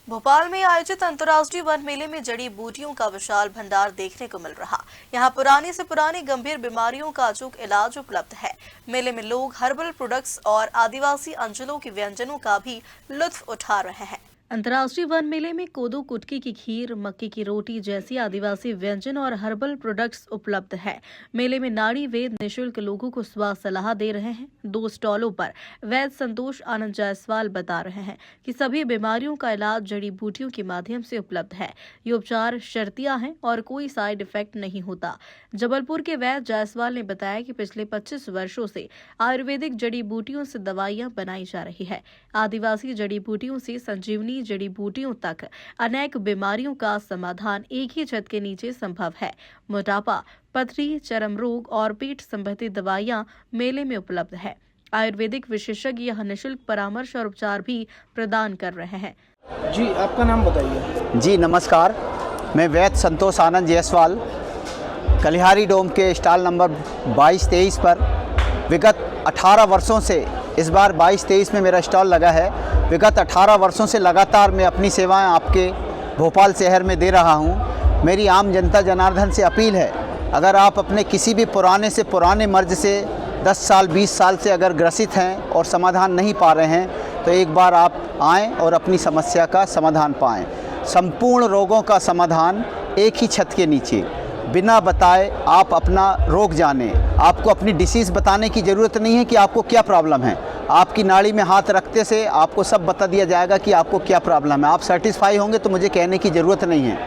भोपाल में आयोजित अंतर्राष्ट्रीय वन मेले में जड़ी बूटियों का विशाल भंडार देखने को मिल रहा। यहां पुरानी से पुरानी गंभीर बीमारियों का अचूक इलाज उपलब्ध है। मेले में लोग हर्बल प्रोडक्ट्स और आदिवासी अंचलों के व्यंजनों का भी लुत्फ उठा रहे हैं। अंतर्राष्ट्रीय वन मेले में कोदो कुटकी की खीर, मक्की की रोटी जैसी आदिवासी व्यंजन और हर्बल प्रोडक्ट्स उपलब्ध है। मेले में नाड़ी वैद्य निःशुल्क लोगों को स्वास्थ्य सलाह दे रहे हैं। 2 स्टॉलों पर वैद्य संतोष आनंद जायसवाल बता रहे हैं कि सभी बीमारियों का इलाज जड़ी बूटियों के माध्यम से उपलब्ध है। ये उपचार शर्तिया हैं और कोई साइड इफेक्ट नहीं होता। जबलपुर के वैद्य जायसवाल ने बताया कि पिछले 25 वर्षों से आयुर्वेदिक जड़ी बूटियों से दवाइयां बनाई जा रही है। आदिवासी जड़ी बूटियों से संजीवनी जड़ी बूटियों तक अनेक बीमारियों का समाधान एक ही छत के नीचे संभव है। मोटापा, पथरी, चर्म रोग और पेट संबंधी दवाइयां मेले में उपलब्ध है। आयुर्वेदिक विशेषज्ञ यह निःशुल्क परामर्श और उपचार भी प्रदान कर रहे हैं। जी, आपका नाम बताइए। जी नमस्कार, मैं वैद्य संतोष आनंद जायसवाल कलिहारी डोम के स्टॉल नंबर 22-23 पर विगत 18 वर्षों से इस बार 22-23 में मेरा स्टॉल लगा है। विगत 18 वर्षों से लगातार मैं अपनी सेवाएं आपके भोपाल शहर में दे रहा हूं। मेरी आम जनता जनार्दन से अपील है, अगर आप अपने किसी भी पुराने से पुराने मर्ज से 10 साल 20 साल से अगर ग्रसित हैं और समाधान नहीं पा रहे हैं तो एक बार आप आएँ और अपनी समस्या का समाधान पाएँ। संपूर्ण रोगों का समाधान एक ही छत के नीचे, बिना बताए आप अपना रोग जाने। आपको अपनी डिसीज़ बताने की ज़रूरत नहीं है कि आपको क्या प्रॉब्लम है। आपकी नाड़ी में हाथ रखते से आपको सब बता दिया जाएगा कि आपको क्या प्रॉब्लम है। आप सेटिस्फाई होंगे तो मुझे कहने की ज़रूरत नहीं है।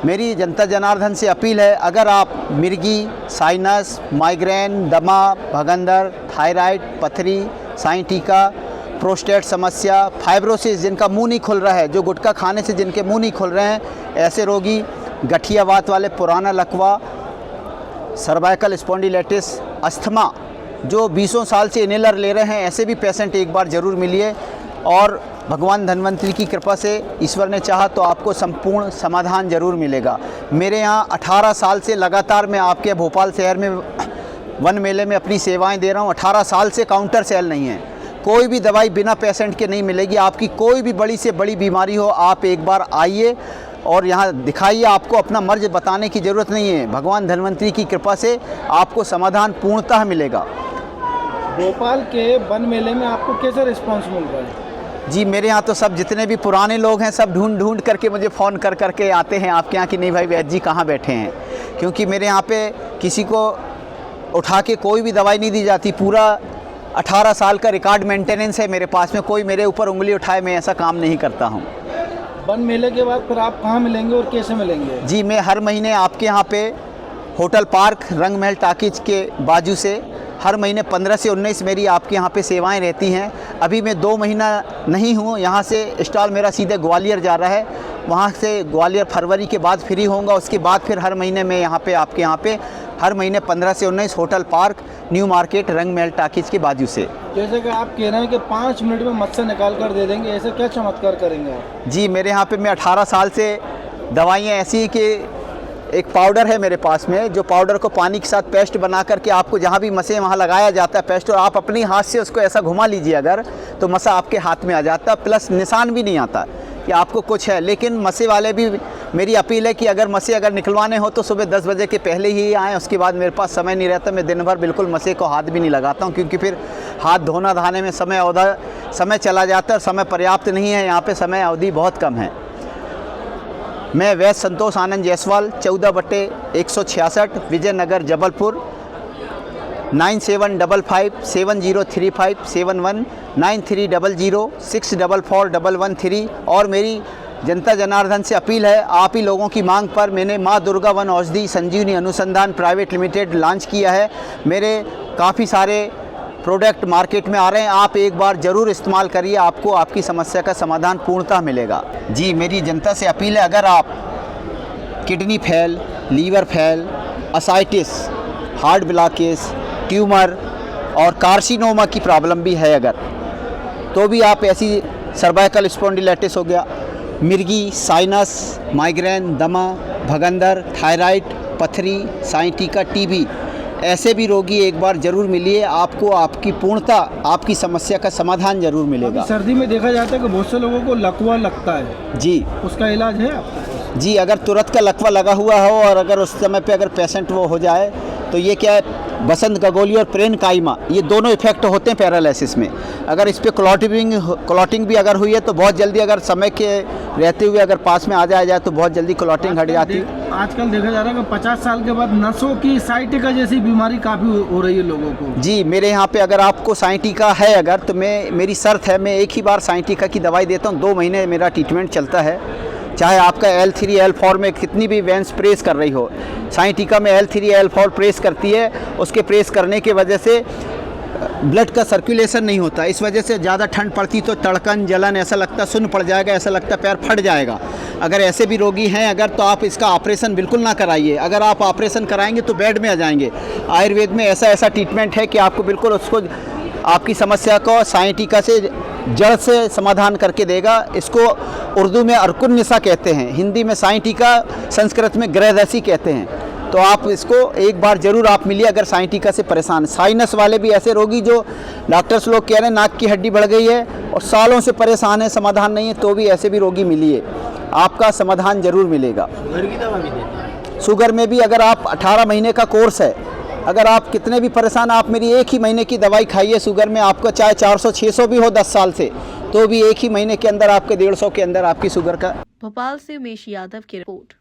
मेरी जनता जनार्दन से अपील है, अगर आप मिर्गी, साइनस, माइग्रेन, दमा, भगंदर, थायराइड, पथरी, साइटिका, प्रोस्टेट समस्या, फाइब्रोसिस जिनका मुंह नहीं खुल रहा है, जो गुटखा खाने से जिनके मुंह नहीं खुल रहे हैं, ऐसे रोगी, गठिया वात वाले, पुराना लकवा, सर्वाइकल स्पॉन्डिलाइटिस, अस्थमा, जो 20 साल से इनहेलर ले रहे हैं, ऐसे भी पेशेंट एक बार ज़रूर मिलिए। और भगवान धन्वंतरी की कृपा से ईश्वर ने चाहा तो आपको संपूर्ण समाधान ज़रूर मिलेगा। मेरे यहाँ 18 साल से लगातार मैं आपके भोपाल शहर में वन मेले में अपनी सेवाएं दे रहा हूँ। 18 साल से काउंटर सेल नहीं है। कोई भी दवाई बिना पेशेंट के नहीं मिलेगी। आपकी कोई भी बड़ी से बड़ी बीमारी हो, आप एक बार आइए और यहाँ दिखाइए। आपको अपना मर्ज बताने की ज़रूरत नहीं है। भगवान धन्वंतरी की कृपा से आपको समाधान पूर्णतः मिलेगा। भोपाल के वन मेले में आपको कैसा रिस्पांस मिल रहा है? जी, मेरे यहाँ तो सब जितने भी पुराने लोग हैं सब ढूंढ करके मुझे फ़ोन कर करके आते हैं आपके यहाँ कि नहीं भाई वैद्य जी कहाँ बैठे हैं। क्योंकि मेरे यहाँ पे किसी को उठा के कोई भी दवाई नहीं दी जाती। पूरा 18 साल का रिकॉर्ड मेंटेनेंस है मेरे पास में। कोई मेरे ऊपर उंगली उठाए, मैं ऐसा काम नहीं करता हूँ। वन मेले के बाद फिर आप कहाँ मिलेंगे और कैसे मिलेंगे? जी, मैं हर महीने आपके यहाँ पे होटल पार्क रंगमहल टाकीज के बाजू से हर महीने 15 से 19 मेरी आपके यहाँ पे सेवाएं रहती हैं। अभी मैं 2 महीना नहीं हूँ यहाँ से। स्टॉल मेरा सीधे ग्वालियर जा रहा है, वहाँ से ग्वालियर फरवरी के बाद फ्री होऊंगा। उसके बाद फिर हर महीने मैं यहाँ पे आपके यहाँ पे हर महीने 15 से 19 hotel park new market Rangmahal talkies के बाजू से। जैसे कि आप कह रहे हैं कि 5 मिनट में मत से निकाल कर दे देंगे, ऐसा क्या चमत्कार करेंगे आप? जी, मेरे यहाँ पे मैं 18 साल से दवाइयाँ ऐसी हैं कि एक पाउडर है मेरे पास में, जो पाउडर को पानी के साथ पेस्ट बना करके आपको जहाँ भी मसे वहाँ लगाया जाता है पेस्ट, और आप अपनी हाथ से उसको ऐसा घुमा लीजिए अगर, तो मसा आपके हाथ में आ जाता है। प्लस निशान भी नहीं आता कि आपको कुछ है। लेकिन मसे वाले भी मेरी अपील है कि अगर मसे अगर निकलवाने हो तो सुबह 10 बजे के पहले ही आएँ। उसके बाद मेरे पास समय नहीं रहता। मैं दिन भर बिल्कुल मसे को हाथ भी नहीं लगाता हूँ, क्योंकि फिर हाथ धोना धाने में समय चला जाता है। समय पर्याप्त नहीं है, यहाँ पर समय अवधि बहुत कम है। मैं वैद्य संतोष आनंद जायसवाल 14/166 विजयनगर जबलपुर 9755703571 9300644113। और मेरी जनता जनार्दन से अपील है, आप ही लोगों की मांग पर मैंने माँ दुर्गा वन औषधि संजीवनी अनुसंधान प्राइवेट लिमिटेड लॉन्च किया है। मेरे काफ़ी सारे प्रोडक्ट मार्केट में आ रहे हैं। आप एक बार ज़रूर इस्तेमाल करिए, आपको आपकी समस्या का समाधान पूर्णतः मिलेगा। जी, मेरी जनता से अपील है, अगर आप kidney fail, liver fail, ascites, heart blockage, tumour और कार्सिनोमा की प्रॉब्लम भी है अगर, तो भी आप ऐसी सर्वाइकल स्पॉन्डिलाइटिस हो गया, मिर्गी, साइनस, माइग्रेन, दमा, भगंदर, थायराइड, पथरी, साइटिका, टीबी, ऐसे भी रोगी एक बार जरूर मिलिए, आपको आपकी पूर्णता आपकी समस्या का समाधान जरूर मिलेगा। सर्दी में देखा जाता है कि बहुत से लोगों को लकवा लगता है, जी उसका इलाज है आपके पास? जी, अगर तुरंत का लकवा लगा हुआ हो और अगर उस समय पे अगर पेशेंट वो हो जाए तो ये क्या है, बसंत गगोली और प्रेन काइमा ये दोनों इफेक्ट होते हैं पैरालिसिस में। अगर इस पर क्लॉटिंग भी अगर हुई है तो बहुत जल्दी, अगर समय के रहते हुए अगर पास में आ जाए तो बहुत जल्दी क्लॉटिंग हट जाती है। आजकल देखा जा रहा है कि 50 साल के बाद नसों की साइटिका जैसी बीमारी काफ़ी हो रही है लोगों को। जी, मेरे यहाँ पे अगर आपको साइटिका है अगर तो मेरी शर्त है, मैं एक ही बार साइटिका की दवाई देता हूँ, 2 महीने मेरा ट्रीटमेंट चलता है। चाहे आपका L3 L4 में कितनी भी वेंस प्रेस कर रही हो, साइटिका में L3 L4 प्रेस करती है, उसके प्रेस करने की वजह से ब्लड का सर्कुलेशन नहीं होता, इस वजह से ज़्यादा ठंड पड़ती तो तड़कन जलन ऐसा लगता, सुन्न पड़ जाएगा, ऐसा लगता पैर फट जाएगा। अगर ऐसे भी रोगी हैं अगर तो आप इसका ऑपरेशन बिल्कुल ना कराइए। अगर आप ऑपरेशन कराएंगे तो बेड में आ जाएंगे। आयुर्वेद में ऐसा ट्रीटमेंट है कि आपको बिल्कुल उसको आपकी समस्या को साइटिका से जड़ से समाधान करके देगा। इसको उर्दू में अर्कुन निसा कहते हैं, हिंदी में साइटिका, संस्कृत में ग्रहदसी कहते हैं। तो आप इसको एक बार ज़रूर आप मिलिए अगर साइटिका से परेशान। साइनस वाले भी ऐसे रोगी जो डॉक्टर्स लोग कह रहे हैं नाक की हड्डी बढ़ गई है और सालों से परेशान है, समाधान नहीं है, तो भी ऐसे भी रोगी मिलिए, आपका समाधान ज़रूर मिलेगा। शुगर की दवा भी देते हैं? शुगर में भी अगर आप 18 महीने का कोर्स है, अगर आप कितने भी परेशान, आप मेरी एक ही महीने की दवाई खाइए शुगर में, आपका चाहे 400-600 भी हो 10 साल से, तो भी एक ही महीने के अंदर आपके 150 के अंदर आपकी शुगर का। भोपाल से उमेश यादव की रिपोर्ट।